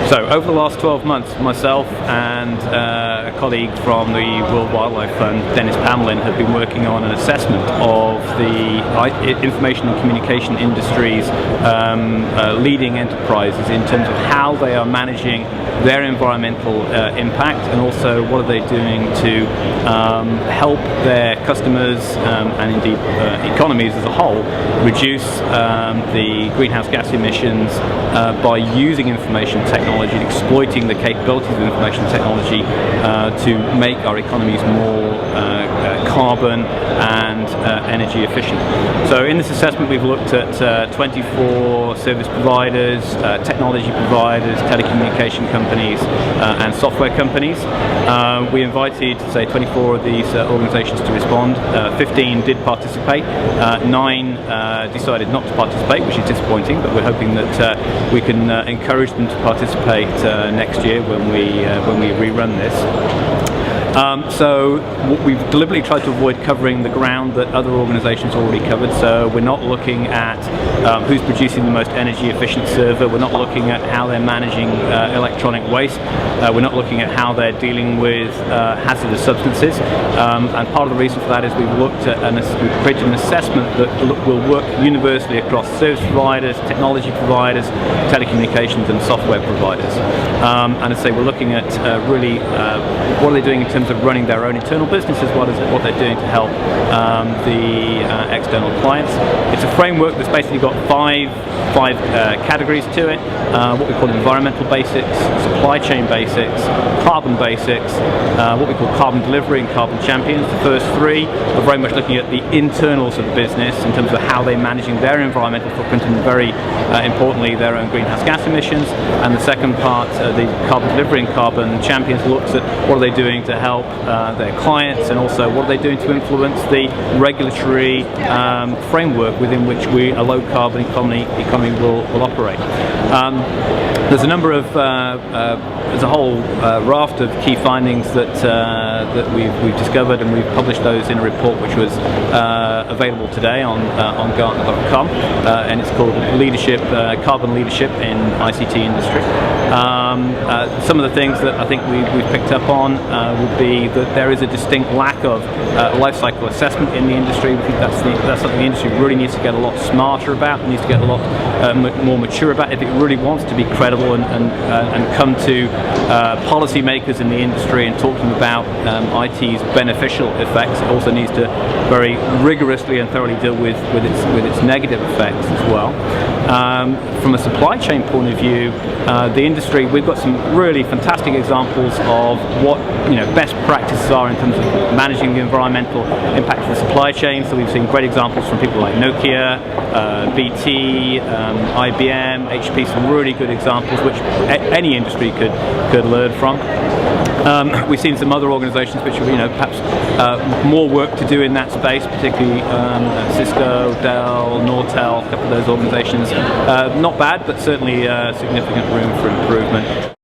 So over the last 12 months, myself and a colleague from the World Wildlife Fund, Dennis Pamlin, have been working on an assessment of the information and communication industry's leading enterprises in terms of how they are managing their environmental impact, and also what are they doing to help their customers and indeed economies as a whole reduce the greenhouse gas emissions by using information technology and exploiting the capabilities of information technology to make our economies more carbon and energy efficient. So in this assessment we've looked at 24 service providers, technology providers, telecommunication companies and software companies. We invited, say, 24 of these organizations to respond. 15 did participate. 9 decided not to participate, which is disappointing, but we're hoping that we can encourage them to participate next year when we rerun this. So we've deliberately tried to avoid covering the ground that other organizations already covered. So we're not looking at who's producing the most energy efficient server. We're not looking at how they're managing electronic waste. We're not looking at how they're dealing with hazardous substances. And part of the reason for that is we've created an assessment that will work universally across service providers, technology providers, telecommunications and software providers. And as I say, we're looking at really what are they doing in terms of running their own internal business, as well as what they're doing to help the external clients. It's a framework that's basically got five categories to it. What we call environmental basics, supply chain basics, carbon basics, what we call carbon delivery and carbon champions. The first 3 are very much looking at the internals of the business in terms of how they're managing their environmental footprint and very importantly their own greenhouse gas emissions. And the second part, the carbon delivery and carbon champions, looks at what are they doing to help their clients, and also what are they doing to influence the regulatory framework within which a low carbon economy will operate. There's a number of there's a whole raft of key findings that we've discovered, and we've published those in a report which was available today on Gartner.com, and it's called Carbon Leadership in ICT Industry. Some of the things that I think we've picked up on would be that there is a distinct lack of life cycle assessment in the industry. We think that's something the industry really needs to get a lot smarter about, needs to get a lot more mature about if it really wants to be credible and come to policymakers in the industry and talk to them about IT's beneficial effects. It also needs to very rigorously and thoroughly deal with its negative effects as well. From a supply chain point of view, the industry, we've got some really fantastic examples of what best practices are in terms of managing the environmental impact of the supply chain. So we've seen great examples from people like Nokia, BT, IBM, HP, some really good examples which any industry could learn from. We've seen some other organisations which have perhaps more work to do in that space, particularly Cisco, Dell, Nortel, a couple of those organisations. Not bad, but certainly significant room for improvement.